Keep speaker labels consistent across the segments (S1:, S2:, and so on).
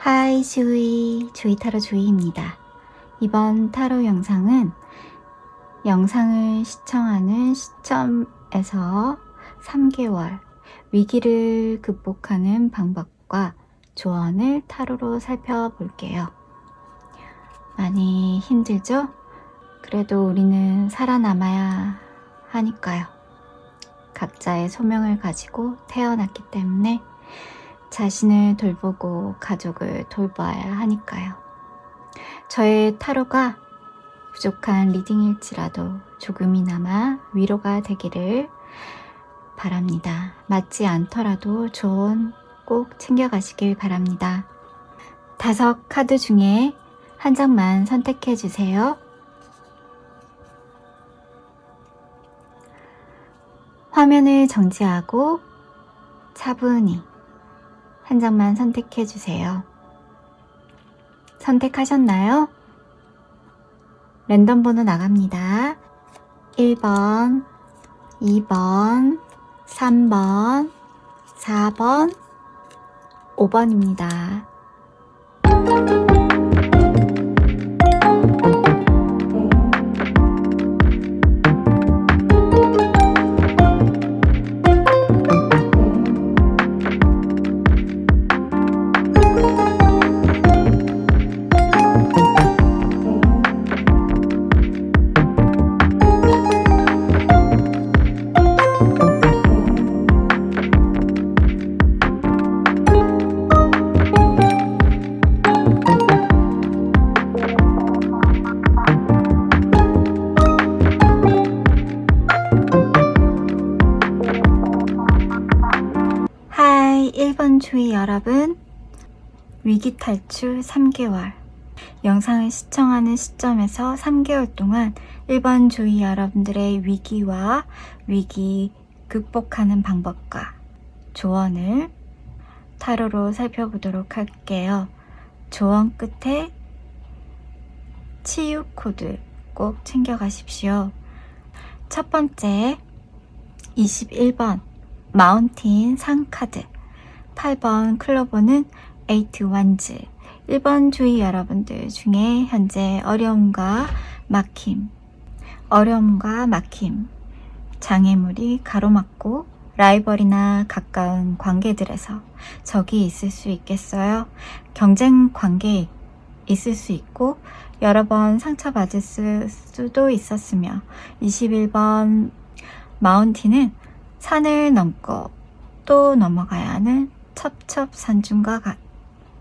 S1: 하이 주이 타로 주이입니다. 이번 타로 영상은 영상을 시청하는 시점에서 3개월 위기를 극복하는 방법과 조언을 타로로 살펴볼게요. 많이 힘들죠? 그래도 우리는 살아남아야 하니까요. 각자의 소명을 가지고 태어났기 때문에 자신을 돌보고 가족을 돌봐야 하니까요. 저의 타로가 부족한 리딩일지라도 조금이나마 위로가 되기를 바랍니다. 맞지 않더라도 조언 꼭 챙겨가시길 바랍니다. 5카드 중에 한 장만 선택해 주세요. 화면을 정지하고 차분히 한 장만 선택해 주세요. 선택하셨나요? 랜덤 번호 나갑니다. 1번, 2번, 3번, 4번, 5번입니다. 하이 1번 주의 여러분, 위기 탈출 3개월 영상을 시청하는 시점에서 3개월 동안 1번 주의 여러분들의 위기와 위기 극복하는 방법과 조언을 타로로 살펴보도록 할게요. 조언 끝에 치유 코드 꼭 챙겨가십시오. 첫 번째 21번 마운틴 상카드, 8번 클로버는 8 완즈. 1번 주의 여러분들 중에 현재 어려움과 막힘, 장애물이 가로막고 라이벌이나 가까운 관계들에서 적이 있을 수 있겠어요. 경쟁 관계 있을 수 있고 여러 번 상처받을 수도 있었으며, 21번 마운틴은 산을 넘고 또 넘어가야 하는 첩첩산중과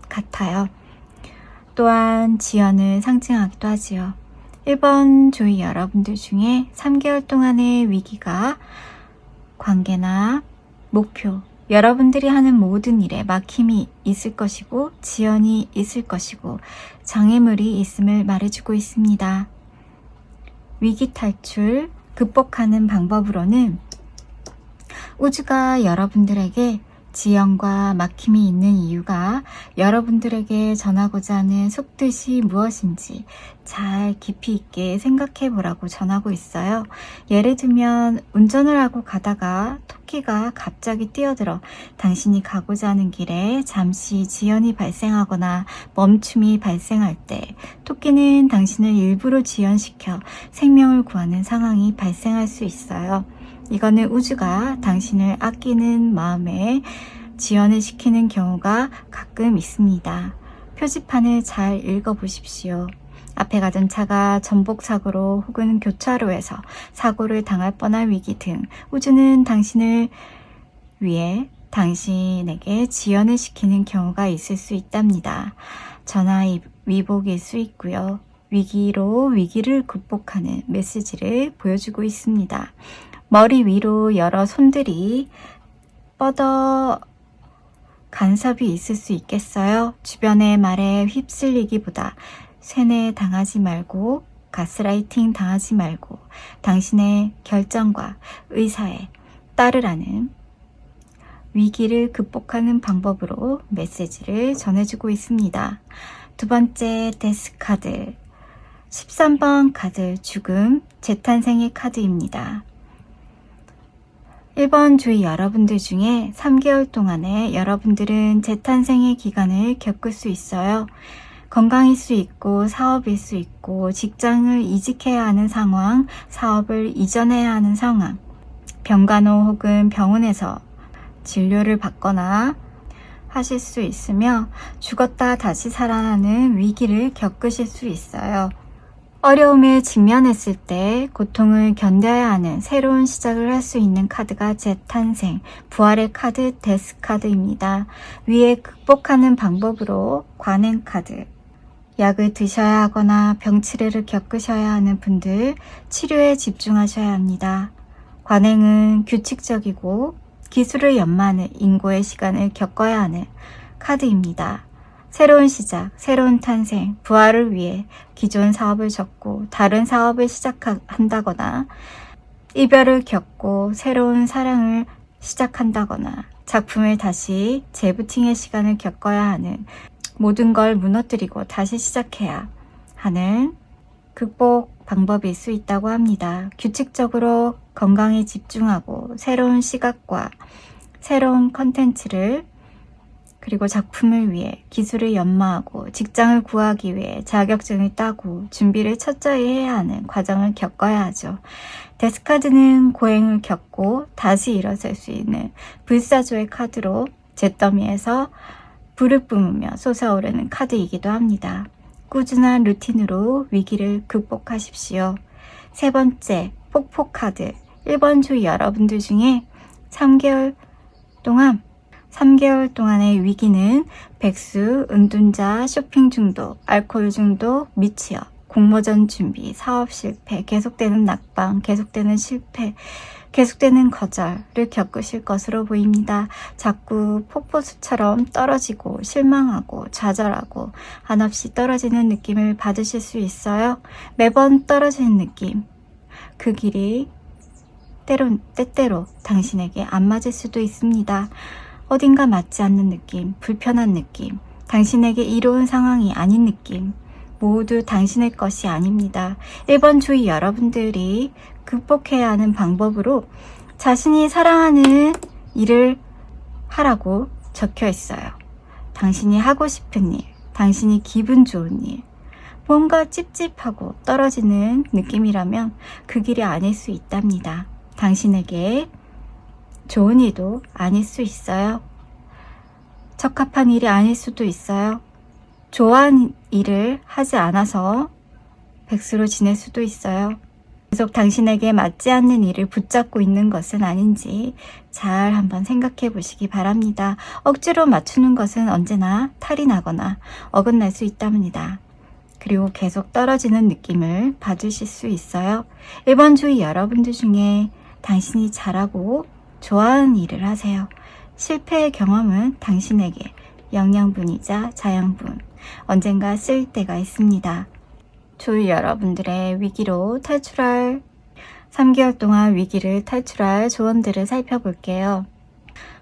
S1: 같아요. 또한 지연을 상징하기도 하지요. 1번 주의 여러분들 중에 3개월 동안의 위기가 관계나 목표, 여러분들이 하는 모든 일에 막힘이 있을 것이고 지연이 있을 것이고 장애물이 있음을 말해주고 있습니다. 위기 탈출 극복하는 방법으로는 우주가 여러분들에게 지연과 막힘이 있는 이유가 여러분들에게 전하고자 하는 속뜻이 무엇인지 잘 깊이 있게 생각해 보라고 전하고 있어요. 예를 들면 운전을 하고 가다가 토끼가 갑자기 뛰어들어 당신이 가고자 하는 길에 잠시 지연이 발생하거나 멈춤이 발생할 때 토끼는 당신을 일부러 지연시켜 생명을 구하는 상황이 발생할 수 있어요. 이거는 우주가 당신을 아끼는 마음에 지연을 시키는 경우가 가끔 있습니다. 표지판을 잘 읽어보십시오. 앞에 가던 차가 전복사고로 혹은 교차로에서 사고를 당할 뻔한 위기 등 우주는 당신을 위해 당신에게 지연을 시키는 경우가 있을 수 있답니다. 전화 위복일 수 있고요. 위기로 위기를 극복하는 메시지를 보여주고 있습니다. 머리 위로 여러 손들이 뻗어 간섭이 있을 수 있겠어요. 주변의 말에 휩쓸리기보다 세뇌 당하지 말고 가스라이팅 당하지 말고 당신의 결정과 의사에 따르라는 위기를 극복하는 방법으로 메시지를 전해주고 있습니다. 두 번째 데스 카드, 13번 카드 죽음 재탄생의 카드입니다. 1번 주위 여러분들 중에 3개월 동안에 여러분들은 재탄생의 기간을 겪을 수 있어요. 건강일 수 있고 사업일 수 있고 직장을 이직해야 하는 상황, 사업을 이전해야 하는 상황, 병간호 혹은 병원에서 진료를 받거나 하실 수 있으며 죽었다 다시 살아나는 위기를 겪으실 수 있어요. 어려움에 직면했을 때 고통을 견뎌야 하는 새로운 시작을 할 수 있는 카드가 재탄생, 부활의 카드 데스카드입니다. 위에 극복하는 방법으로 관행 카드, 약을 드셔야 하거나 병치레를 겪으셔야 하는 분들 치료에 집중하셔야 합니다. 관행은 규칙적이고 기술을 연마하는 인고의 시간을 겪어야 하는 카드입니다. 새로운 시작, 새로운 탄생, 부활을 위해 기존 사업을 접고 다른 사업을 시작한다거나 이별을 겪고 새로운 사랑을 시작한다거나 작품을 다시 재부팅의 시간을 겪어야 하는 모든 걸 무너뜨리고 다시 시작해야 하는 극복 방법일 수 있다고 합니다. 규칙적으로 건강에 집중하고 새로운 시각과 새로운 컨텐츠를 그리고 작품을 위해 기술을 연마하고 직장을 구하기 위해 자격증을 따고 준비를 철저히 해야 하는 과정을 겪어야 하죠. 데스카드는 고행을 겪고 다시 일어설 수 있는 불사조의 카드로 잿더미에서 불을 뿜으며 솟아오르는 카드이기도 합니다. 꾸준한 루틴으로 위기를 극복하십시오. 세 번째, 폭포 카드. 1번 주 여러분들 중에 3개월 동안의 위기는 백수, 은둔자, 쇼핑 중독, 알코올 중독, 미취업, 공모전 준비, 사업 실패, 계속되는 낙방, 계속되는 실패, 계속되는 거절을 겪으실 것으로 보입니다. 자꾸 폭포수처럼 떨어지고 실망하고 좌절하고 한없이 떨어지는 느낌을 받으실 수 있어요. 매번 떨어지는 느낌, 그 길이 때때로 당신에게 안 맞을 수도 있습니다. 어딘가 맞지 않는 느낌, 불편한 느낌, 당신에게 이로운 상황이 아닌 느낌, 모두 당신의 것이 아닙니다. 1번 주위 여러분들이 극복해야 하는 방법으로 자신이 사랑하는 일을 하라고 적혀 있어요. 당신이 하고 싶은 일, 당신이 기분 좋은 일, 뭔가 찝찝하고 떨어지는 느낌이라면 그 길이 아닐 수 있답니다. 당신에게 좋은 일도 아닐 수 있어요. 적합한 일이 아닐 수도 있어요. 좋아하는 일을 하지 않아서 백수로 지낼 수도 있어요. 계속 당신에게 맞지 않는 일을 붙잡고 있는 것은 아닌지 잘 한번 생각해 보시기 바랍니다. 억지로 맞추는 것은 언제나 탈이 나거나 어긋날 수 있답니다. 그리고 계속 떨어지는 느낌을 받으실 수 있어요. 1번 주위 여러분들 중에 당신이 잘하고 좋아하는 일을 하세요. 실패의 경험은 당신에게 영양분이자 자양분, 언젠가 쓸 때가 있습니다. 주위 여러분들의 위기로 탈출할 3개월 동안 위기를 탈출할 조언들을 살펴볼게요.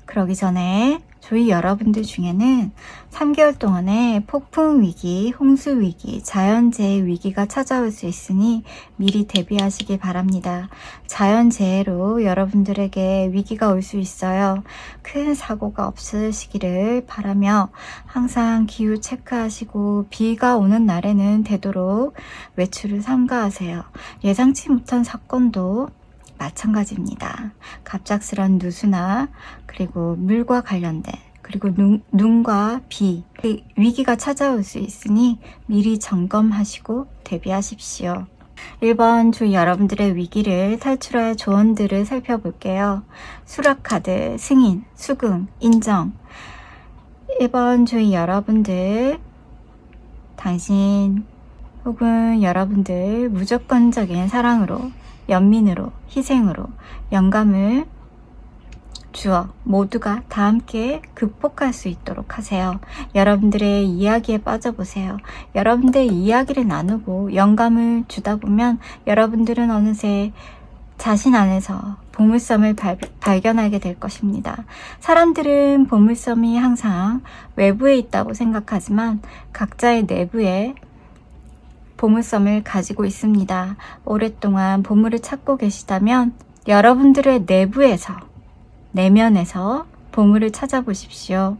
S1: 그러기 전에 주위 여러분들 중에는 3개월 동안에 폭풍 위기, 홍수 위기, 자연재해 위기가 찾아올 수 있으니 미리 대비하시기 바랍니다. 자연재해로 여러분들에게 위기가 올 수 있어요. 큰 사고가 없으시기를 바라며 항상 기후 체크하시고 비가 오는 날에는 되도록 외출을 삼가하세요. 예상치 못한 사건도 마찬가지입니다. 갑작스런 누수나 그리고 물과 관련된 그리고 눈과 비 위기가 찾아올 수 있으니 미리 점검하시고 대비하십시오. 1번 주 여러분들의 위기를 탈출할 조언들을 살펴볼게요. 수락카드, 승인, 수긍, 인정. 1번 주 여러분들, 당신 혹은 여러분들 무조건적인 사랑으로, 연민으로, 희생으로 영감을 주어 모두가 다 함께 극복할 수 있도록 하세요. 여러분들의 이야기에 빠져보세요. 여러분들의 이야기를 나누고 영감을 주다 보면 여러분들은 어느새 자신 안에서 보물섬을 발견하게 될 것입니다. 사람들은 보물섬이 항상 외부에 있다고 생각하지만 각자의 내부에 보물섬을 가지고 있습니다. 오랫동안 보물을 찾고 계시다면 여러분들의 내부에서 내면에서 보물을 찾아보십시오.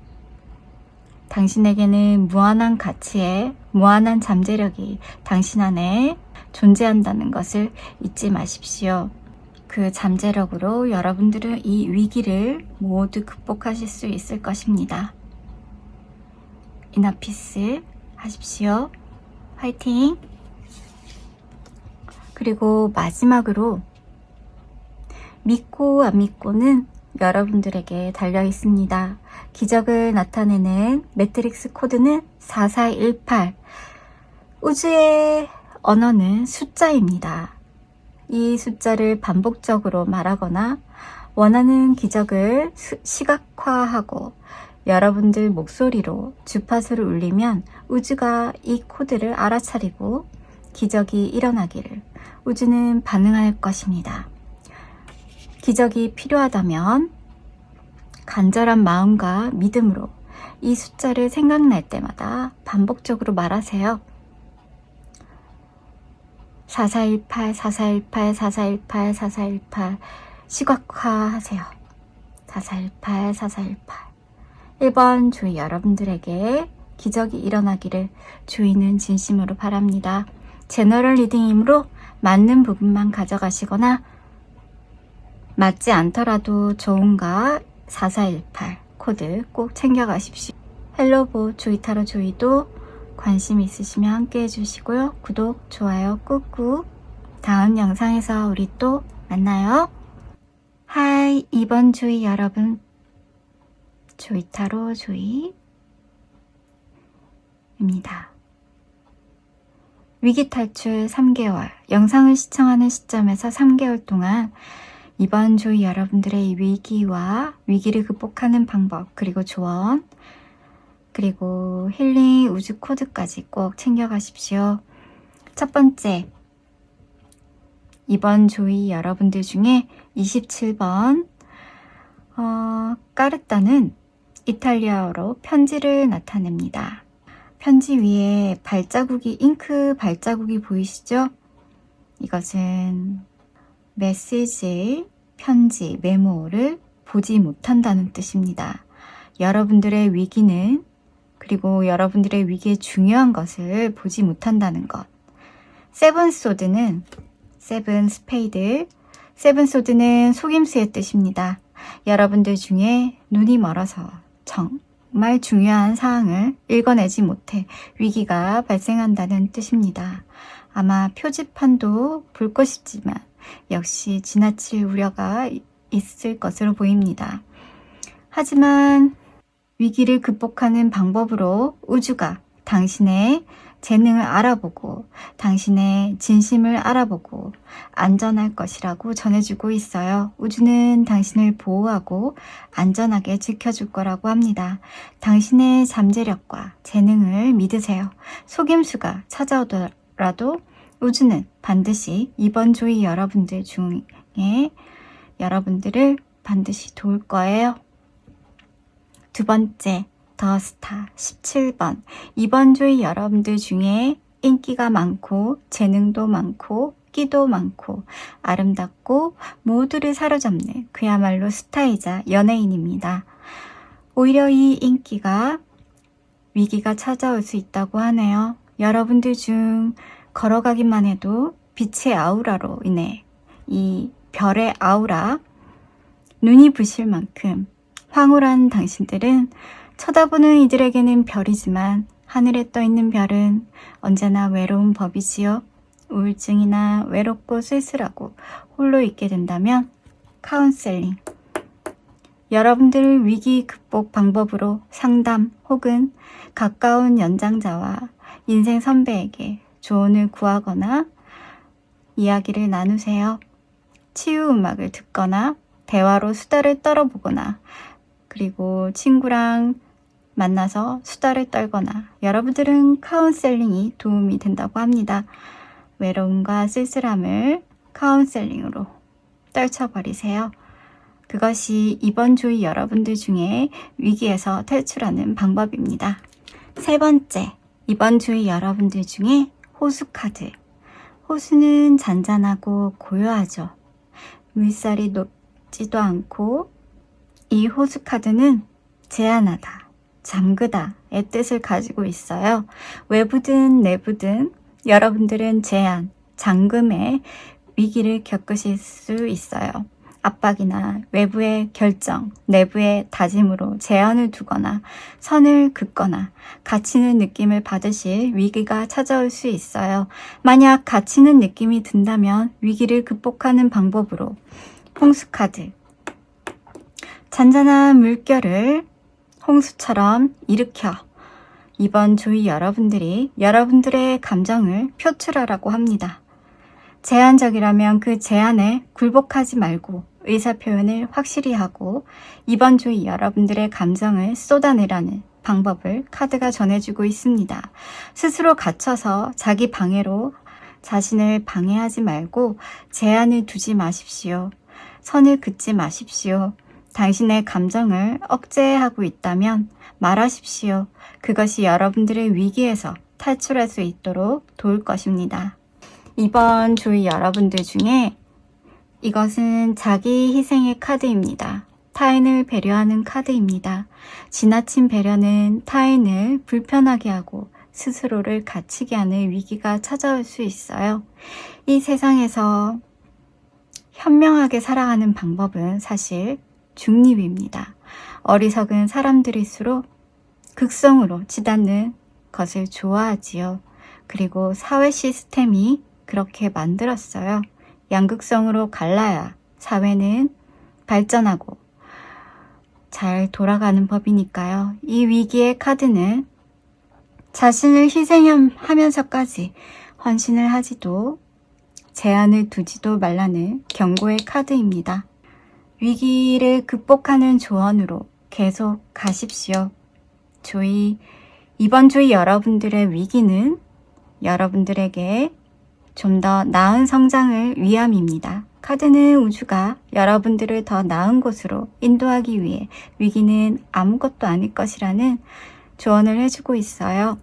S1: 당신에게는 무한한 가치에 무한한 잠재력이 당신 안에 존재한다는 것을 잊지 마십시오. 그 잠재력으로 여러분들은 이 위기를 모두 극복하실 수 있을 것입니다. 이너피스 하십시오. 화이팅! 그리고 마지막으로 믿고 안 믿고는 여러분들에게 달려 있습니다. 기적을 나타내는 매트릭스 코드는 4418. 우주의 언어는 숫자입니다. 이 숫자를 반복적으로 말하거나 원하는 기적을 시각화하고 여러분들 목소리로 주파수를 울리면 우주가 이 코드를 알아차리고 기적이 일어나기를 우주는 반응할 것입니다. 기적이 필요하다면 간절한 마음과 믿음으로 이 숫자를 생각날 때마다 반복적으로 말하세요. 4418, 4418, 4418, 4418 시각화하세요. 4418, 4418 1번 주의 여러분들에게 기적이 일어나기를 주의는 진심으로 바랍니다. 제너럴 리딩이므로 맞는 부분만 가져가시거나 맞지 않더라도 좋은가 4418 코드 꼭 챙겨가십시오. 헬로보 주이타로 주이도 관심 있으시면 함께 해주시고요. 구독, 좋아요 꾹꾹. 다음 영상에서 우리 또 만나요. 하이, 이번 주의 여러분. 주이타로 주이입니다. 위기 탈출 3개월. 영상을 시청하는 시점에서 3개월 동안 이번 주의 여러분들의 위기와 위기를 극복하는 방법, 그리고 조언, 그리고 힐링 우주 코드까지 꼭 챙겨가십시오. 첫 번째, 이번 조이 여러분들 중에 27번 까르따는 이탈리아어로 편지를 나타냅니다. 편지 위에 발자국이, 잉크 발자국이 보이시죠? 이것은 메시지, 편지, 메모를 보지 못한다는 뜻입니다. 여러분들의 위기는, 그리고 여러분들의 위기의 중요한 것을 보지 못한다는 것. 세븐 소드는, 세븐 스페이드, 세븐 소드는 속임수의 뜻입니다. 여러분들 중에 눈이 멀어서 정말 중요한 사항을 읽어내지 못해 위기가 발생한다는 뜻입니다. 아마 표지판도 붉고 싶지만 역시 지나칠 우려가 있을 것으로 보입니다. 하지만 위기를 극복하는 방법으로 우주가 당신의 재능을 알아보고 당신의 진심을 알아보고 안전할 것이라고 전해주고 있어요. 우주는 당신을 보호하고 안전하게 지켜줄 거라고 합니다. 당신의 잠재력과 재능을 믿으세요. 속임수가 찾아오더라도 우주는 반드시 이번 조이 여러분들 중에 여러분들을 반드시 도울 거예요. 두 번째, 더 스타 17번. 이번 주의 여러분들 중에 인기가 많고 재능도 많고 끼도 많고 아름답고 모두를 사로잡는 그야말로 스타이자 연예인입니다. 오히려 이 인기가 위기가 찾아올 수 있다고 하네요. 여러분들 중 걸어가기만 해도 빛의 아우라로 인해 이 별의 아우라, 눈이 부실 만큼 황홀한 당신들은 쳐다보는 이들에게는 별이지만 하늘에 떠있는 별은 언제나 외로운 법이지요. 우울증이나 외롭고 쓸쓸하고 홀로 있게 된다면 카운셀링, 여러분들 위기 극복 방법으로 상담 혹은 가까운 연장자와 인생 선배에게 조언을 구하거나 이야기를 나누세요. 치유 음악을 듣거나 대화로 수다를 떨어보거나 그리고 친구랑 만나서 수다를 떨거나 여러분들은 카운셀링이 도움이 된다고 합니다. 외로움과 쓸쓸함을 카운셀링으로 떨쳐버리세요. 그것이 이번 주의 여러분들 중에 위기에서 탈출하는 방법입니다. 세 번째, 이번 주의 여러분들 중에 호수 카드. 호수는 잔잔하고 고요하죠. 물살이 높지도 않고 이 호수 카드는 제한하다, 잠그다의 뜻을 가지고 있어요. 외부든 내부든 여러분들은 제한, 잠금의 위기를 겪으실 수 있어요. 압박이나 외부의 결정, 내부의 다짐으로 제한을 두거나 선을 긋거나 갇히는 느낌을 받으실 위기가 찾아올 수 있어요. 만약 갇히는 느낌이 든다면 위기를 극복하는 방법으로 홍수카드, 잔잔한 물결을 홍수처럼 일으켜 이번 주의 여러분들이 여러분들의 감정을 표출하라고 합니다. 제한적이라면 그 제한에 굴복하지 말고 의사표현을 확실히 하고 이번 주의 여러분들의 감정을 쏟아내라는 방법을 카드가 전해주고 있습니다. 스스로 갇혀서 자기 방해로 자신을 방해하지 말고 제한을 두지 마십시오. 선을 긋지 마십시오. 당신의 감정을 억제하고 있다면 말하십시오. 그것이 여러분들의 위기에서 탈출할 수 있도록 도울 것입니다. 이번 주의 여러분들 중에 이것은 자기 희생의 카드입니다. 타인을 배려하는 카드입니다. 지나친 배려는 타인을 불편하게 하고 스스로를 갇히게 하는 위기가 찾아올 수 있어요. 이 세상에서 현명하게 살아가는 방법은 사실 중립입니다. 어리석은 사람들일수록 극성으로 치닫는 것을 좋아하지요. 그리고 사회 시스템이 그렇게 만들었어요. 양극성으로 갈라야 사회는 발전하고 잘 돌아가는 법이니까요. 이 위기의 카드는 자신을 희생하면서까지 헌신을 하지도 제한을 두지도 말라는 경고의 카드입니다. 위기를 극복하는 조언으로 계속 가십시오. 이번 주의 여러분들의 위기는 여러분들에게 좀 더 나은 성장을 위함입니다. 카드는 우주가 여러분들을 더 나은 곳으로 인도하기 위해 위기는 아무것도 아닐 것이라는 조언을 해주고 있어요.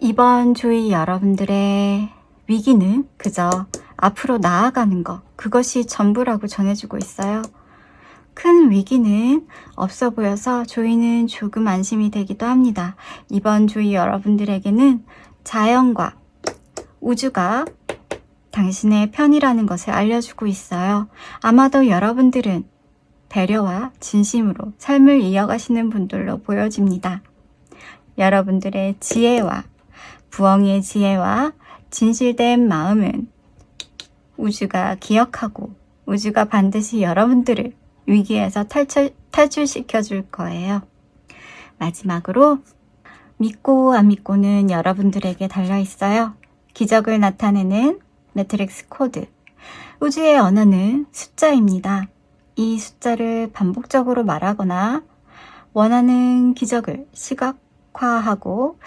S1: 이번 주의 여러분들의 위기는 그저 앞으로 나아가는 것, 그것이 전부라고 전해주고 있어요. 큰 위기는 없어 보여서 조이는 조금 안심이 되기도 합니다. 이번 주의 여러분들에게는 자연과 우주가 당신의 편이라는 것을 알려주고 있어요. 아마도 여러분들은 배려와 진심으로 삶을 이어가시는 분들로 보여집니다. 여러분들의 지혜와 부엉이의 지혜와 진실된 마음은 우주가 기억하고 우주가 반드시 여러분들을 위기에서 탈출시켜 줄 거예요. 마지막으로 믿고 안 믿고는 여러분들에게 달려있어요. 기적을 나타내는 매트릭스 코드. 우주의 언어는 숫자입니다. 이 숫자를 반복적으로 말하거나 원하는 기적을 시각화하고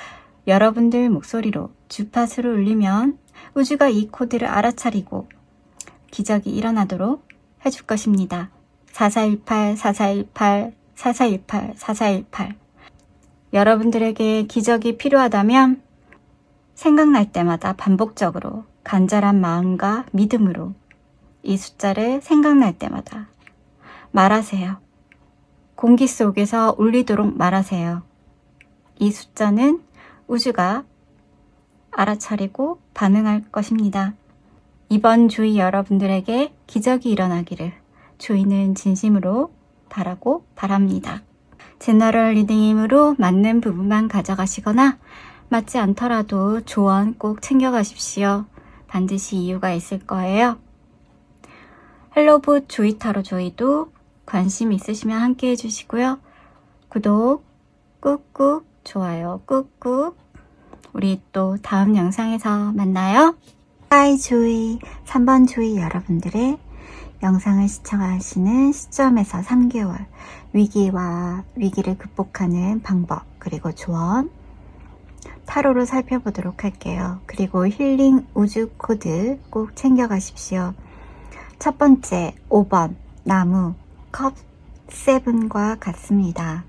S1: 여러분들 목소리로 주파수를 울리면 우주가 이 코드를 알아차리고 기적이 일어나도록 해줄 것입니다. 4418, 4418, 4418, 4418. 여러분들에게 기적이 필요하다면 생각날 때마다 반복적으로 간절한 마음과 믿음으로 이 숫자를 생각날 때마다 말하세요. 공기 속에서 울리도록 말하세요. 이 숫자는 우주가 알아차리고 반응할 것입니다. 이번 주의 여러분들에게 기적이 일어나기를 주의는 진심으로 바라고 바랍니다. 제너럴 리딩이므로 맞는 부분만 가져가시거나 맞지 않더라도 조언 꼭 챙겨가십시오. 반드시 이유가 있을 거예요. 헬로봇 조이타로 조이도 관심 있으시면 함께 해주시고요. 구독 꾹꾹, 좋아요 꾹꾹. 우리 또 다음 영상에서 만나요. 하이 조이, 3번 조이 여러분들의 영상을 시청하시는 시점에서 3개월 위기를 극복하는 방법 그리고 조언 타로로 살펴보도록 할게요. 그리고 힐링 우주 코드 꼭 챙겨가십시오. 첫 번째 5번 나무 컵 7과 같습니다.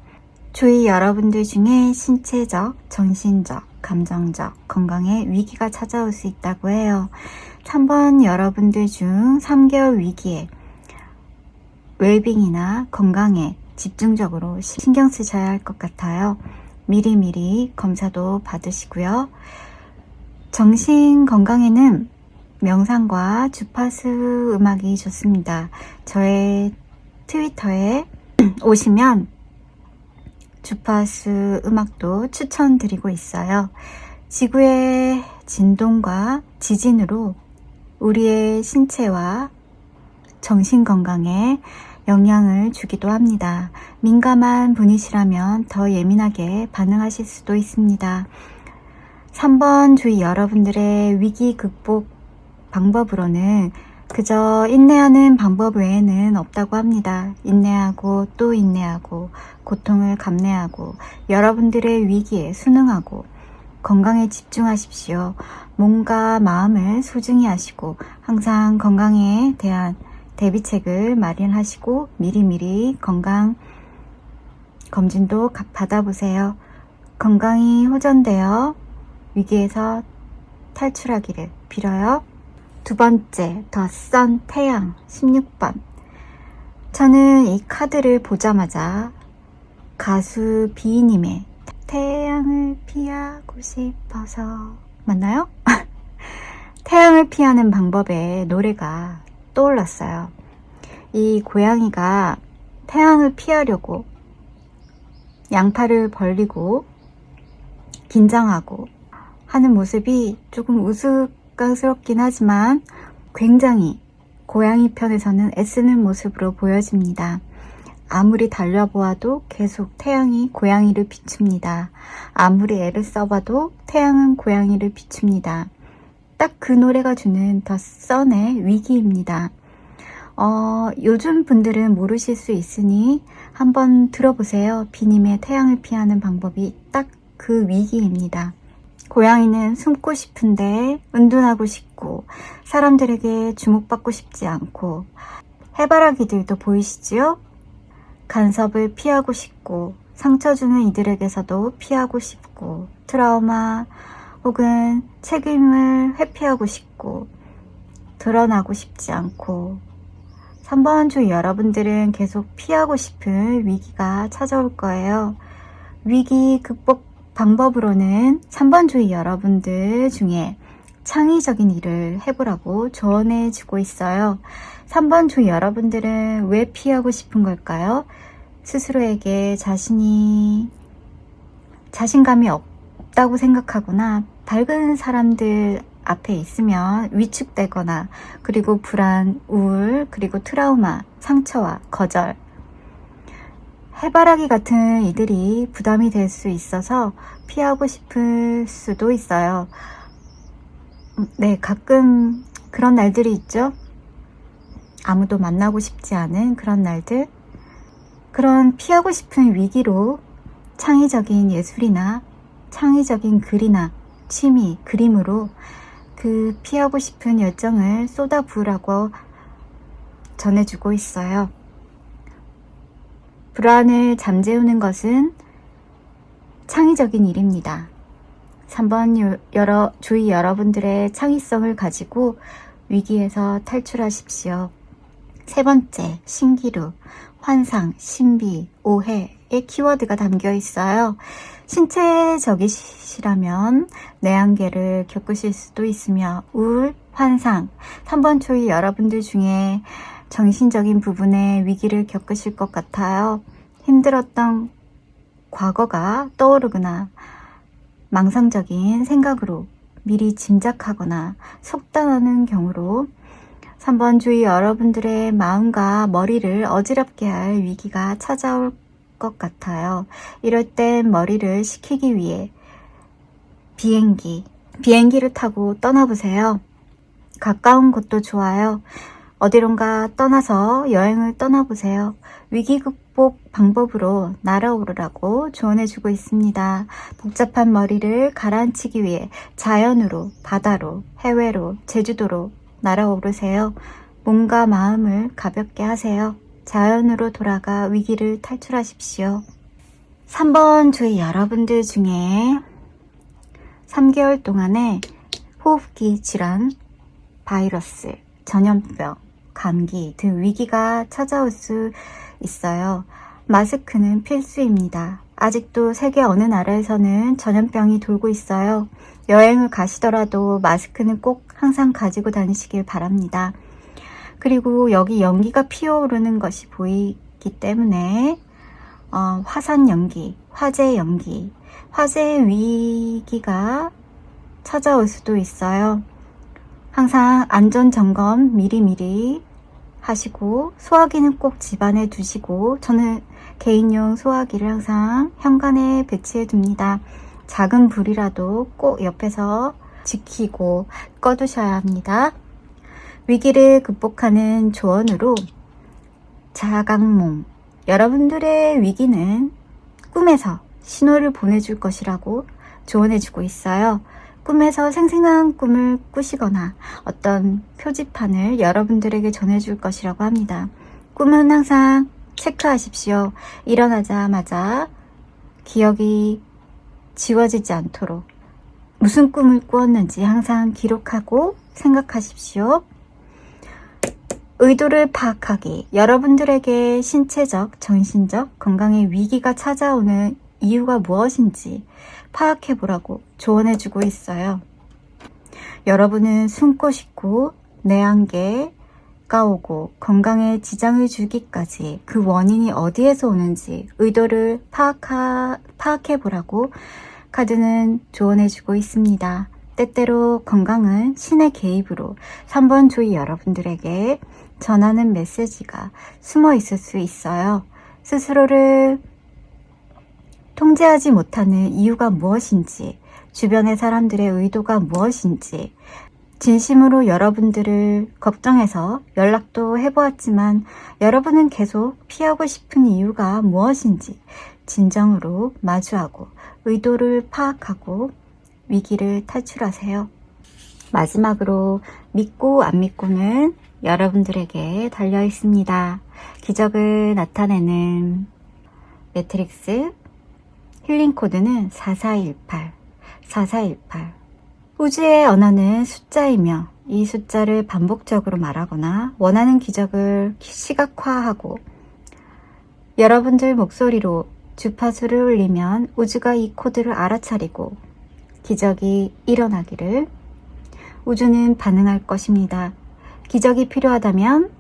S1: 주위 여러분들 중에 신체적, 정신적, 감정적 건강에 위기가 찾아올 수 있다고 해요. 3번 여러분들 중 3개월 위기에 웰빙이나 건강에 집중적으로 신경 쓰셔야 할 것 같아요. 미리미리 검사도 받으시고요. 정신 건강에는 명상과 주파수 음악이 좋습니다. 저의 트위터에 오시면 주파수 음악도 추천드리고 있어요. 지구의 진동과 지진으로 우리의 신체와 정신 건강에 영향을 주기도 합니다. 민감한 분이시라면 더 예민하게 반응하실 수도 있습니다. 3번 주위 여러분들의 위기 극복 방법으로는 그저 인내하는 방법 외에는 없다고 합니다. 인내하고 또 인내하고 고통을 감내하고 여러분들의 위기에 순응하고 건강에 집중하십시오. 몸과 마음을 소중히 하시고 항상 건강에 대한 대비책을 마련하시고 미리미리 건강 검진도 받아보세요. 건강이 호전되어 위기에서 탈출하기를 빌어요. 두 번째, 더 선 태양 16번. 저는 이 카드를 보자마자 가수 비님의 태양을 피하고 싶어서 맞나요? 태양을 피하는 방법의 노래가 떠올랐어요. 이 고양이가 태양을 피하려고 양팔을 벌리고 긴장하고 하는 모습이 조금 우스꽝스럽긴 하지만 굉장히 고양이 편에서는 애쓰는 모습으로 보여집니다. 아무리 달려보아도 계속 태양이 고양이를 비춥니다. 아무리 애를 써봐도 태양은 고양이를 비춥니다. 딱 그 노래가 주는 더 선의 위기입니다. 요즘 분들은 모르실 수 있으니 한번 들어보세요. 비님의 태양을 피하는 방법이 딱 그 위기입니다. 고양이는 숨고 싶은데 은둔하고 싶고 사람들에게 주목받고 싶지 않고 해바라기들도 보이시지요? 간섭을 피하고 싶고 상처 주는 이들에게서도 피하고 싶고 트라우마 혹은 책임을 회피하고 싶고 드러나고 싶지 않고 3번 주 여러분들은 계속 피하고 싶은 위기가 찾아올 거예요. 위기 극복 방법으로는 3번 주의 여러분들 중에 창의적인 일을 해보라고 조언해 주고 있어요. 3번 주 여러분들은 왜 피하고 싶은 걸까요? 스스로에게 자신감이 없다고 생각하거나 밝은 사람들 앞에 있으면 위축되거나 그리고 불안, 우울, 그리고 트라우마, 상처와 거절 해바라기 같은 이들이 부담이 될 수 있어서 피하고 싶을 수도 있어요. 네, 가끔 그런 날들이 있죠. 아무도 만나고 싶지 않은 그런 날들. 그런 피하고 싶은 위기로 창의적인 예술이나 창의적인 글이나 취미, 그림으로 그 피하고 싶은 열정을 쏟아부으라고 전해주고 있어요. 불안을 잠재우는 것은 창의적인 일입니다. 3번 주위 여러분들의 창의성을 가지고 위기에서 탈출하십시오. 세 번째, 신기루, 환상, 신비, 오해의 키워드가 담겨 있어요. 신체적이시라면 내한계를 겪으실 수도 있으며 우울, 환상, 3번 주위 여러분들 중에 정신적인 부분에 위기를 겪으실 것 같아요. 힘들었던 과거가 떠오르거나 망상적인 생각으로 미리 짐작하거나 속단하는 경우로 3번 주위 여러분들의 마음과 머리를 어지럽게 할 위기가 찾아올 것 같아요. 이럴 땐 머리를 식히기 위해 비행기를 타고 떠나보세요. 가까운 곳도 좋아요. 어디론가 떠나서 여행을 떠나보세요. 위기 극복 방법으로 날아오르라고 조언해주고 있습니다. 복잡한 머리를 가라앉히기 위해 자연으로, 바다로, 해외로, 제주도로 날아오르세요. 몸과 마음을 가볍게 하세요. 자연으로 돌아가 위기를 탈출하십시오. 3번 주위 여러분들 중에 3개월 동안에 호흡기 질환, 바이러스, 전염병, 감기 등 위기가 찾아올 수 있어요. 마스크는 필수입니다. 아직도 세계 어느 나라에서는 전염병이 돌고 있어요. 여행을 가시더라도 마스크는 꼭 항상 가지고 다니시길 바랍니다. 그리고 여기 연기가 피어오르는 것이 보이기 때문에 화산 연기, 화재 연기, 화재 위기가 찾아올 수도 있어요. 항상 안전점검 미리미리 하시고 소화기는 꼭 집안에 두시고, 저는 개인용 소화기를 항상 현관에 배치해 둡니다. 작은 불이라도 꼭 옆에서 지키고 꺼두셔야 합니다. 위기를 극복하는 조언으로 자각몽, 여러분들의 위기는 꿈에서 신호를 보내줄 것이라고 조언해주고 있어요. 꿈에서 생생한 꿈을 꾸시거나 어떤 표지판을 여러분들에게 전해줄 것이라고 합니다. 꿈은 항상 체크하십시오. 일어나자마자 기억이 지워지지 않도록 무슨 꿈을 꾸었는지 항상 기록하고 생각하십시오. 의도를 파악하기, 여러분들에게 신체적, 정신적 건강의 위기가 찾아오는 이유가 무엇인지 파악해보라고 조언해주고 있어요. 여러분은 숨고 쉬고 내한계가 오고 건강에 지장을 주기까지 그 원인이 어디에서 오는지 의도를 파악해보라고 카드는 조언해주고 있습니다. 때때로 건강은 신의 개입으로 3번 조이 여러분들에게 전하는 메시지가 숨어 있을 수 있어요. 스스로를 통제하지 못하는 이유가 무엇인지, 주변의 사람들의 의도가 무엇인지, 진심으로 여러분들을 걱정해서 연락도 해보았지만 여러분은 계속 피하고 싶은 이유가 무엇인지 진정으로 마주하고 의도를 파악하고 위기를 탈출하세요. 마지막으로 믿고 안 믿고는 여러분들에게 달려 있습니다. 기적을 나타내는 매트릭스 힐링 코드는 4418, 4418. 우주의 언어는 숫자이며 이 숫자를 반복적으로 말하거나 원하는 기적을 시각화하고 여러분들 목소리로 주파수를 울리면 우주가 이 코드를 알아차리고 기적이 일어나기를 우주는 반응할 것입니다. 기적이 필요하다면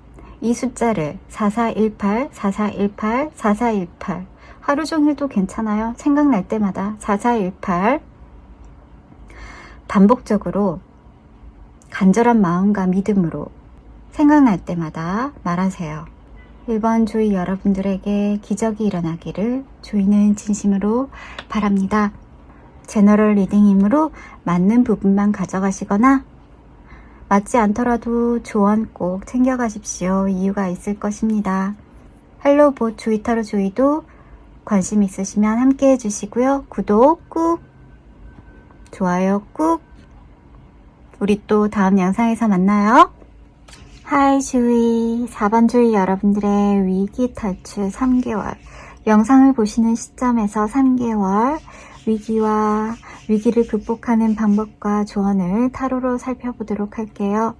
S1: 이 숫자를 4418, 4418, 4418 하루 종일도 괜찮아요. 생각날 때마다 4418 반복적으로 간절한 마음과 믿음으로 생각날 때마다 말하세요. 1번 조이 여러분들에게 기적이 일어나기를 조이는 진심으로 바랍니다. 제너럴 리딩이므로 맞는 부분만 가져가시거나 맞지 않더라도 조언 꼭 챙겨가십시오. 이유가 있을 것입니다. 헬로보 조이타로 조이도 관심 있으시면 함께 해주시고요. 구독 꾹, 좋아요 꾹. 우리 또 다음 영상에서 만나요. 하이 주이, 4번 주이 여러분들의 위기 탈출 3개월, 영상을 보시는 시점에서 3개월 위기를 극복하는 방법과 조언을 타로로 살펴보도록 할게요.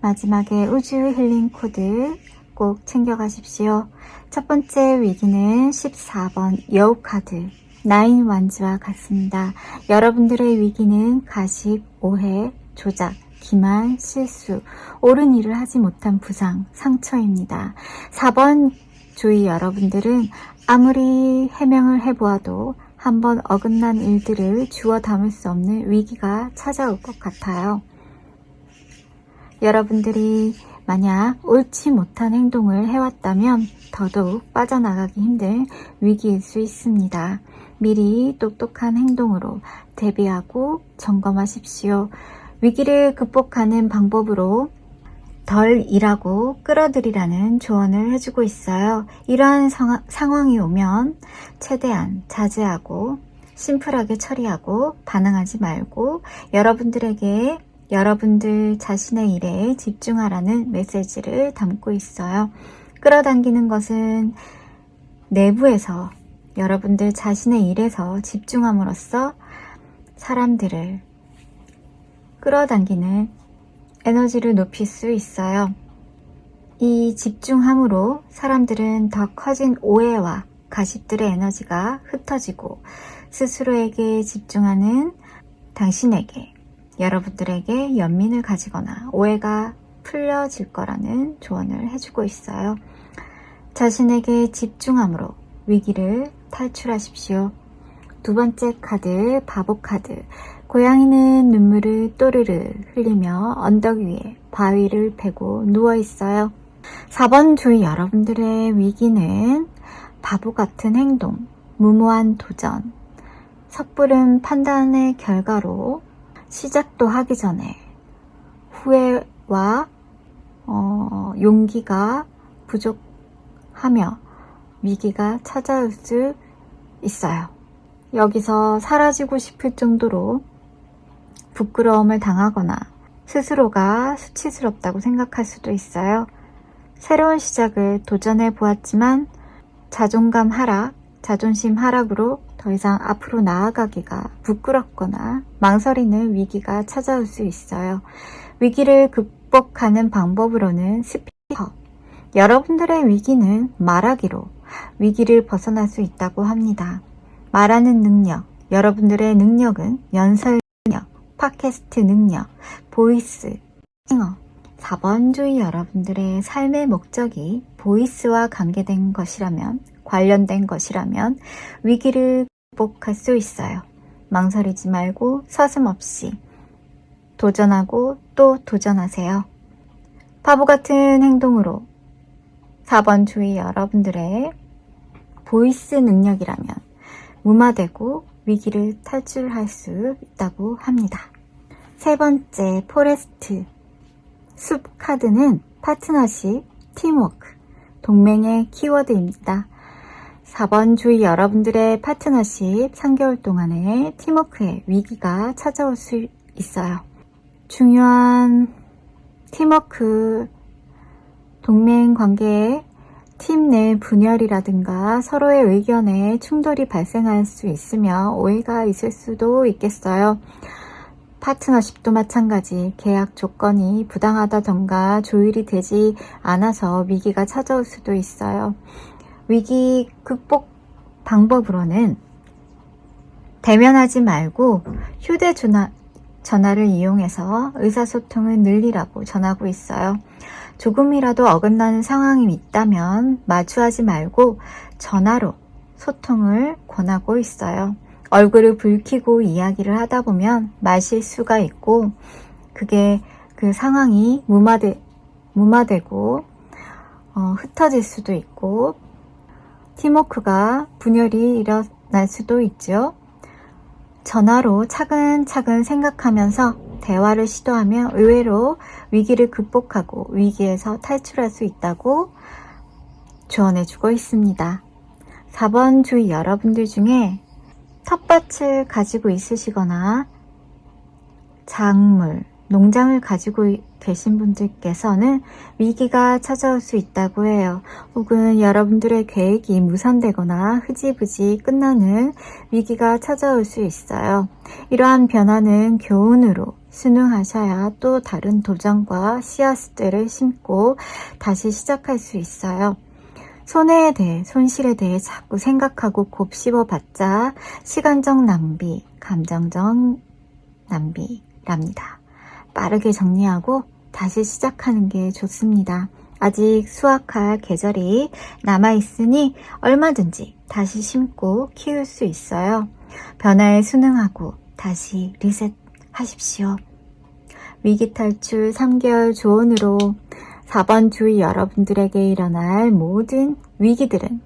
S1: 마지막에 우주 힐링 코드 꼭 챙겨가십시오. 첫 번째 위기는 14번 여우 카드 나인 완즈와 같습니다. 여러분들의 위기는 가십, 오해, 조작, 기만, 실수, 옳은 일을 하지 못한 부상, 상처입니다. 4번 주의 여러분들은 아무리 해명을 해보아도 한번 어긋난 일들을 주워 담을 수 없는 위기가 찾아올 것 같아요. 여러분들이 만약 옳지 못한 행동을 해왔다면 더더욱 빠져나가기 힘든 위기일 수 있습니다. 미리 똑똑한 행동으로 대비하고 점검하십시오. 위기를 극복하는 방법으로 덜 일하고 끌어들이라는 조언을 해주고 있어요. 이러한 상황이 오면 최대한 자제하고 심플하게 처리하고 반항하지 말고 여러분들에게 여러분들 자신의 일에 집중하라는 메시지를 담고 있어요. 끌어당기는 것은 내부에서 여러분들 자신의 일에서 집중함으로써 사람들을 끌어당기는 에너지를 높일 수 있어요. 이 집중함으로 사람들은 더 커진 오해와 가십들의 에너지가 흩어지고 스스로에게 집중하는 당신에게, 여러분들에게 연민을 가지거나 오해가 풀려질 거라는 조언을 해주고 있어요. 자신에게 집중함으로 위기를 탈출하십시오. 두 번째 카드, 바보 카드. 고양이는 눈물을 또르르 흘리며 언덕 위에 바위를 베고 누워있어요. 4번 주의 여러분들의 위기는 바보 같은 행동, 무모한 도전, 섣부른 판단의 결과로 시작도 하기 전에 후회와 용기가 부족하며 위기가 찾아올 수 있어요. 여기서 사라지고 싶을 정도로 부끄러움을 당하거나 스스로가 수치스럽다고 생각할 수도 있어요. 새로운 시작을 도전해 보았지만 자존감 하락, 자존심 하락으로 더 이상 앞으로 나아가기가 부끄럽거나 망설이는 위기가 찾아올 수 있어요. 위기를 극복하는 방법으로는 스피커. 여러분들의 위기는 말하기로 위기를 벗어날 수 있다고 합니다. 말하는 능력, 여러분들의 능력은 연설 능력, 팟캐스트 능력, 보이스, 싱어. 4번 주의 여러분들의 삶의 목적이 보이스와 관련된 것이라면 위기를 극복할 수 있어요. 망설이지 말고 서슴없이 도전하고 또 도전하세요. 바보 같은 행동으로 4번 주의 여러분들의 보이스 능력이라면 무마되고 위기를 탈출할 수 있다고 합니다. 세 번째, 포레스트. 숲 카드는 파트너십, 팀워크, 동맹의 키워드입니다. 4번 주의 여러분들의 파트너십 3개월 동안의 팀워크에 위기가 찾아올 수 있어요. 중요한 팀워크, 동맹 관계에 팀 내 분열이라든가 서로의 의견에 충돌이 발생할 수 있으며 오해가 있을 수도 있겠어요. 파트너십도 마찬가지, 계약 조건이 부당하다던가 조율이 되지 않아서 위기가 찾아올 수도 있어요. 위기 극복 방법으로는 대면하지 말고 휴대전화를 이용해서 의사소통을 늘리라고 전하고 있어요. 조금이라도 어긋나는 상황이 있다면 마주하지 말고 전화로 소통을 권하고 있어요. 얼굴을 붉히고 이야기를 하다 보면 말실수가 있고 그게 그 상황이 무마되고 흩어질 수도 있고 팀워크가 분열이 일어날 수도 있죠. 전화로 차근차근 생각하면서 대화를 시도하며 의외로 위기를 극복하고 위기에서 탈출할 수 있다고 조언해주고 있습니다. 4번 주의 여러분들 중에 텃밭을 가지고 있으시거나 작물, 농장을 가지고 계신 분들께서는 위기가 찾아올 수 있다고 해요. 혹은 여러분들의 계획이 무산되거나 흐지부지 끝나는 위기가 찾아올 수 있어요. 이러한 변화는 교훈으로 순응하셔야 또 다른 도전과 씨앗들을 심고 다시 시작할 수 있어요. 손해에 대해, 손실에 대해 자꾸 생각하고 곱씹어봤자 시간적 낭비, 감정적 낭비랍니다. 빠르게 정리하고 다시 시작하는 게 좋습니다. 아직 수확할 계절이 남아있으니 얼마든지 다시 심고 키울 수 있어요. 변화에 순응하고 다시 리셋하십시오. 위기 탈출 3개월 조언으로 4번 주의 여러분들에게 일어날 모든 위기들은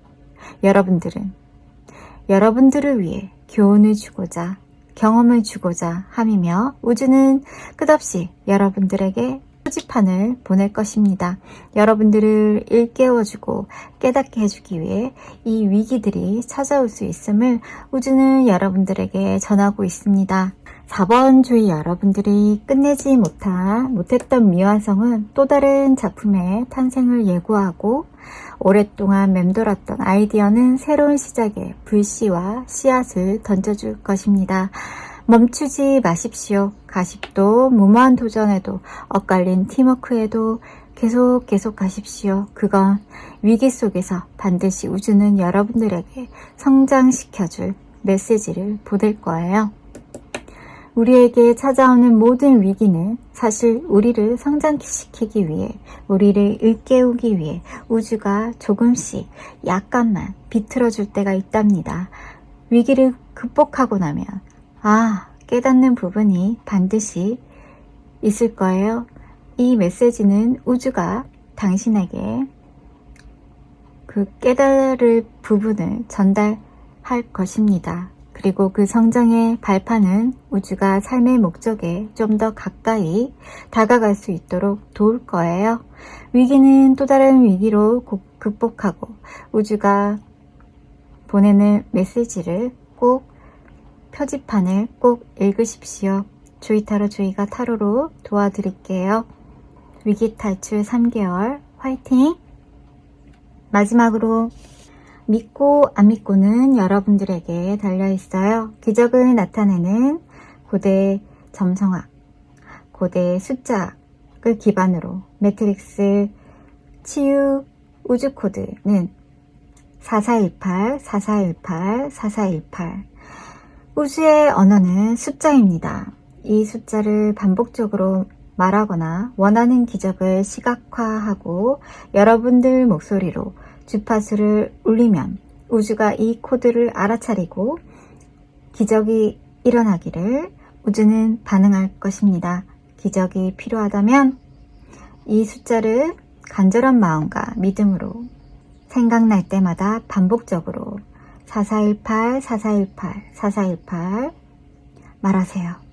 S1: 여러분들을 위해 교훈을 주고자 경험을 주고자 함이며 우주는 끝없이 여러분들에게 표지판을 보낼 것입니다. 여러분들을 일깨워주고 깨닫게 해주기 위해 이 위기들이 찾아올 수 있음을 우주는 여러분들에게 전하고 있습니다. 4번 주의 여러분들이 끝내지 못했던 미완성은 또 다른 작품의 탄생을 예고하고 오랫동안 맴돌았던 아이디어는 새로운 시작에 불씨와 씨앗을 던져줄 것입니다. 멈추지 마십시오. 가십도 무모한 도전에도 엇갈린 팀워크에도 계속 가십시오. 그건 위기 속에서 반드시 우주는 여러분들에게 성장시켜줄 메시지를 보낼 거예요. 우리에게 찾아오는 모든 위기는 사실 우리를 성장시키기 위해, 우리를 일깨우기 위해 우주가 조금씩 약간만 비틀어줄 때가 있답니다. 위기를 극복하고 나면 깨닫는 부분이 반드시 있을 거예요. 이 메시지는 우주가 당신에게 그 깨달을 부분을 전달할 것입니다. 그리고 그 성장의 발판은 우주가 삶의 목적에 좀 더 가까이 다가갈 수 있도록 도울 거예요. 위기는 또 다른 위기로 극복하고 우주가 보내는 메시지를 꼭 표지판을 꼭 읽으십시오. 주이타로 주이가 타로로 도와드릴게요. 위기 탈출 3개월 화이팅! 마지막으로 믿고 안 믿고는 여러분들에게 달려있어요. 기적을 나타내는 고대 점성학, 고대 숫자를 기반으로 매트릭스 치유 우주 코드는 4418, 4418, 4418. 우주의 언어는 숫자입니다. 이 숫자를 반복적으로 말하거나 원하는 기적을 시각화하고 여러분들 목소리로 주파수를 울리면 우주가 이 코드를 알아차리고 기적이 일어나기를 우주는 반응할 것입니다. 기적이 필요하다면 이 숫자를 간절한 마음과 믿음으로 생각날 때마다 반복적으로 4418, 4418, 4418 말하세요.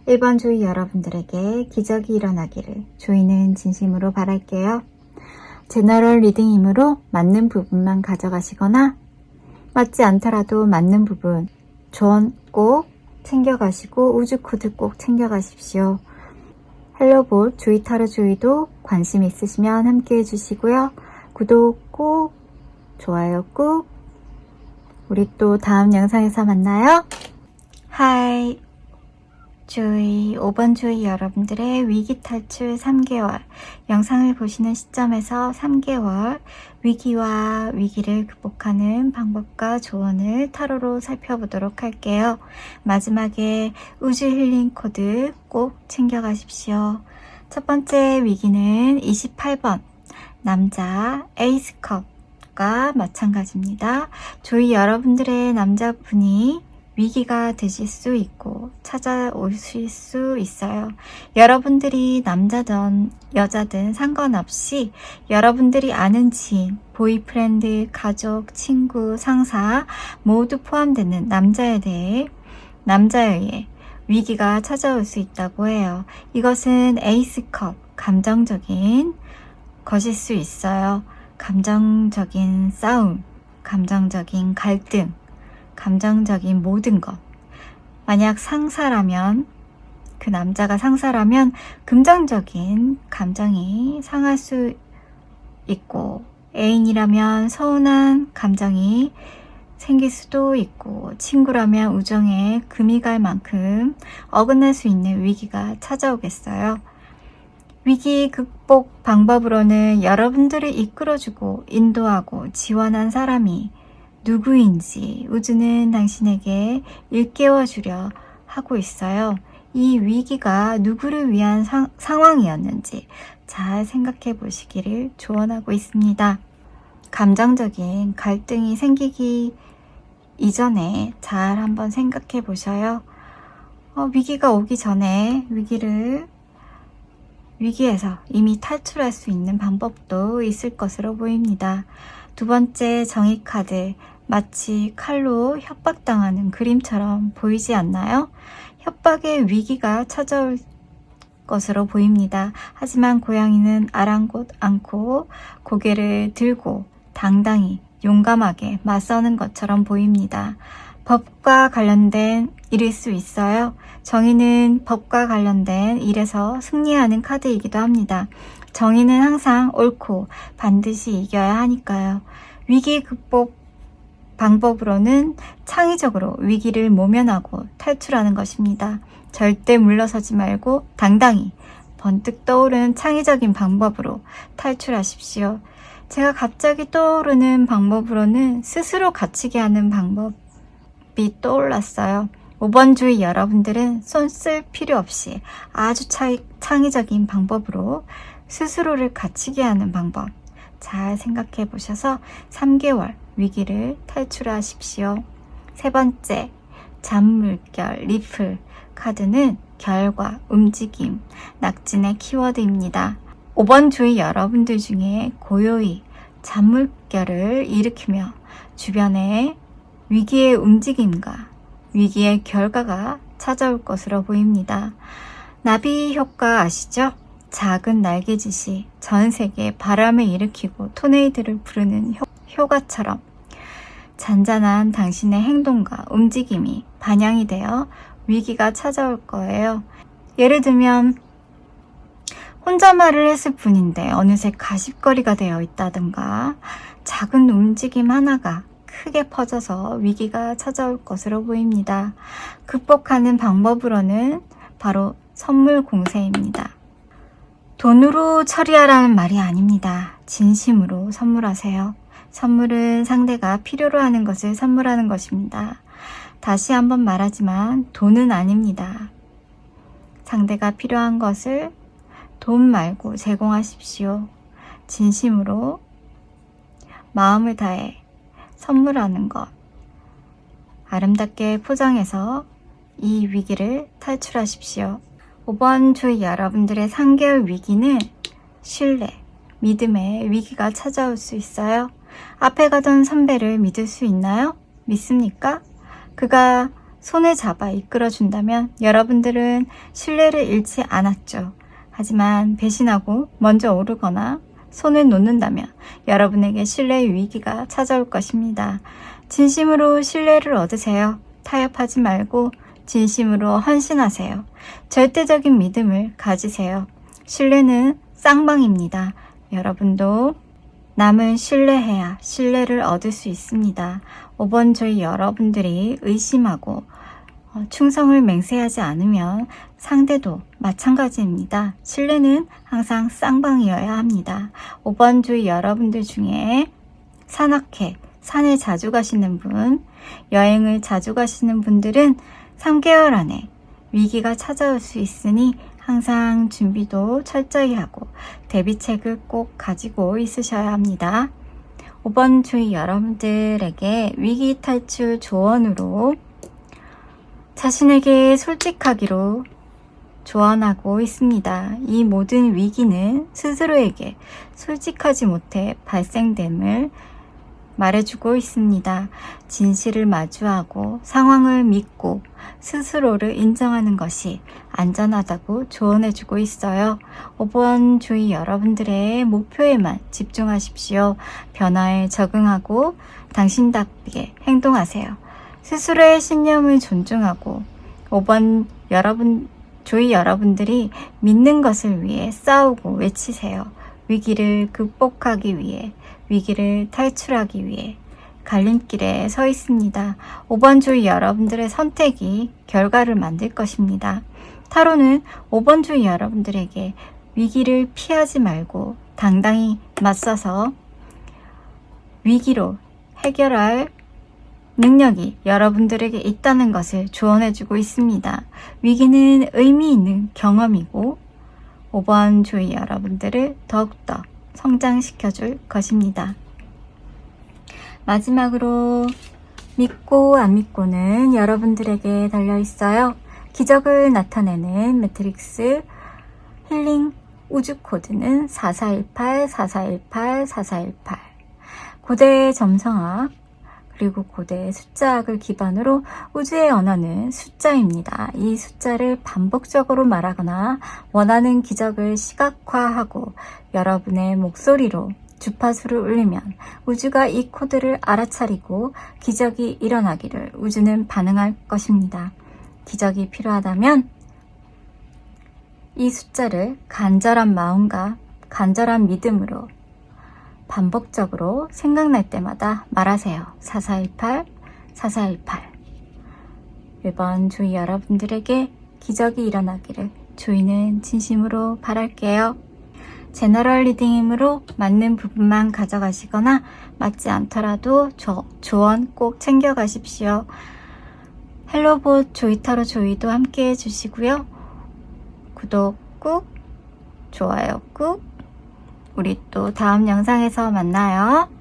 S1: 1번 주의 여러분들에게 기적이 일어나기를 주의는 진심으로 바랄게요. 제너럴 리딩이므로 맞는 부분만 가져가시거나 맞지 않더라도 맞는 부분 조언 꼭 챙겨가시고 우주 코드 꼭 챙겨가십시오. 헬로봇 주이타로 주의도 관심 있으시면 함께 해주시고요. 구독 꼭, 좋아요 꼭. 우리 또 다음 영상에서 만나요. 하이 주의 5번 주의 여러분들의 위기 탈출 3개월 영상을 보시는 시점에서 3개월 위기와 위기를 극복하는 방법과 조언을 타로로 살펴보도록 할게요. 마지막에 우주 힐링 코드 꼭 챙겨가십시오. 첫 번째 위기는 28번 남자 에이스컵과 마찬가지입니다. 주의 여러분들의 남자분이 위기가 되실 수 있고 찾아오실 수 있어요. 여러분들이 남자든 여자든 상관없이 여러분들이 아는 지인, 보이프렌드, 가족, 친구, 상사 모두 포함되는 남자에 의해 위기가 찾아올 수 있다고 해요. 이것은 에이스컵, 감정적인 것일 수 있어요. 감정적인 싸움, 감정적인 갈등, 감정적인 모든 것. 만약 상사라면, 그 남자가 상사라면 긍정적인 감정이 상할 수 있고, 애인이라면 서운한 감정이 생길 수도 있고, 친구라면 우정에 금이 갈 만큼 어긋날 수 있는 위기가 찾아오겠어요. 위기 극복 방법으로는 여러분들을 이끌어주고 인도하고 지원한 사람이 누구인지 우주는 당신에게 일깨워주려 하고 있어요. 이 위기가 누구를 위한 상황이었는지 잘 생각해 보시기를 조언하고 있습니다. 감정적인 갈등이 생기기 이전에 잘 한번 생각해 보셔요. 위기가 오기 전에 위기에서 이미 탈출할 수 있는 방법도 있을 것으로 보입니다. 두 번째 정의 카드, 마치 칼로 협박당하는 그림처럼 보이지 않나요? 협박의 위기가 찾아올 것으로 보입니다. 하지만 고양이는 아랑곳 않고 고개를 들고 당당히 용감하게 맞서는 것처럼 보입니다. 법과 관련된 일일 수 있어요. 정의는 법과 관련된 일에서 승리하는 카드이기도 합니다. 정의는 항상 옳고 반드시 이겨야 하니까요. 위기 극복 방법으로는 창의적으로 위기를 모면하고 탈출하는 것입니다. 절대 물러서지 말고 당당히 번뜩 떠오르는 창의적인 방법으로 탈출하십시오. 제가 갑자기 떠오르는 방법으로는 스스로 갇히게 하는 방법이 떠올랐어요. 5번 주의 여러분들은 손 쓸 필요 없이 아주 창의적인 방법으로 스스로를 갇히게 하는 방법 잘 생각해 보셔서 3개월 위기를 탈출하십시오. 세 번째, 잔물결, 리플 카드는 결과, 움직임, 낙진의 키워드입니다. 5번 주의 여러분들 중에 고요히 잔물결을 일으키며 주변에 위기의 움직임과 위기의 결과가 찾아올 것으로 보입니다. 나비 효과 아시죠? 작은 날개짓이 전 세계에 바람을 일으키고 토네이도를 부르는 효과처럼 잔잔한 당신의 행동과 움직임이 반영이 되어 위기가 찾아올 거예요. 예를 들면 혼자 말을 했을 뿐인데 어느새 가십거리가 되어 있다든가 작은 움직임 하나가 크게 퍼져서 위기가 찾아올 것으로 보입니다. 극복하는 방법으로는 바로 선물 공세입니다. 돈으로 처리하라는 말이 아닙니다. 진심으로 선물하세요. 선물은 상대가 필요로 하는 것을 선물하는 것입니다. 다시 한번 말하지만 돈은 아닙니다. 상대가 필요한 것을 돈 말고 제공하십시오. 진심으로 마음을 다해 선물하는 것. 아름답게 포장해서 이 위기를 탈출하십시오. 5번 주의 여러분들의 3개월 위기는 신뢰, 믿음의 위기가 찾아올 수 있어요. 앞에 가던 선배를 믿을 수 있나요? 믿습니까? 그가 손을 잡아 이끌어준다면 여러분들은 신뢰를 잃지 않았죠. 하지만 배신하고 먼저 오르거나 손을 놓는다면 여러분에게 신뢰의 위기가 찾아올 것입니다. 진심으로 신뢰를 얻으세요. 타협하지 말고 진심으로 헌신하세요. 절대적인 믿음을 가지세요. 신뢰는 쌍방입니다. 여러분도 남을 신뢰해야 신뢰를 얻을 수 있습니다. 5번 주의 여러분들이 의심하고 충성을 맹세하지 않으면 상대도 마찬가지입니다. 신뢰는 항상 쌍방이어야 합니다. 5번 주의 여러분들 중에 산악회, 산에 자주 가시는 분, 여행을 자주 가시는 분들은 3개월 안에 위기가 찾아올 수 있으니 항상 준비도 철저히 하고 대비책을 꼭 가지고 있으셔야 합니다. 5번 주의 여러분들에게 위기 탈출 조언으로 자신에게 솔직하기로 조언하고 있습니다. 이 모든 위기는 스스로에게 솔직하지 못해 발생됨을 말해주고 있습니다. 진실을 마주하고 상황을 믿고 스스로를 인정하는 것이 안전하다고 조언해주고 있어요. 5번 주의 여러분들의 목표에만 집중하십시오. 변화에 적응하고 당신답게 행동하세요. 스스로의 신념을 존중하고 5번 주의 여러분들이 믿는 것을 위해 싸우고 외치세요. 위기를 극복하기 위해, 위기를 탈출하기 위해 갈림길에 서 있습니다. 5번 주의 여러분들의 선택이 결과를 만들 것입니다. 타로는 5번 주의 여러분들에게 위기를 피하지 말고 당당히 맞서서 위기로 해결할 능력이 여러분들에게 있다는 것을 조언해주고 있습니다. 위기는 의미 있는 경험이고 5번 주의 여러분들을 더욱더 성장시켜줄 것입니다. 마지막으로 믿고 안 믿고는 여러분들에게 달려있어요. 기적을 나타내는 매트릭스 힐링 우주 코드는 4418, 4418, 4418. 고대 점성학 그리고 고대 숫자학을 기반으로 우주의 언어는 숫자입니다. 이 숫자를 반복적으로 말하거나 원하는 기적을 시각화하고 여러분의 목소리로 주파수를 울리면 우주가 이 코드를 알아차리고 기적이 일어나기를 우주는 반응할 것입니다. 기적이 필요하다면 이 숫자를 간절한 마음과 간절한 믿음으로 반복적으로 생각날 때마다 말하세요. 4418, 4418. 1번 주의 여러분들에게 기적이 일어나기를 조이는 진심으로 바랄게요. 제너럴 리딩이므로 맞는 부분만 가져가시거나 맞지 않더라도 조언 꼭 챙겨가십시오. 헬로봇 조이타로 조이도 함께 해주시고요. 구독 꾹, 좋아요 꾹. 우리 또 다음 영상에서 만나요.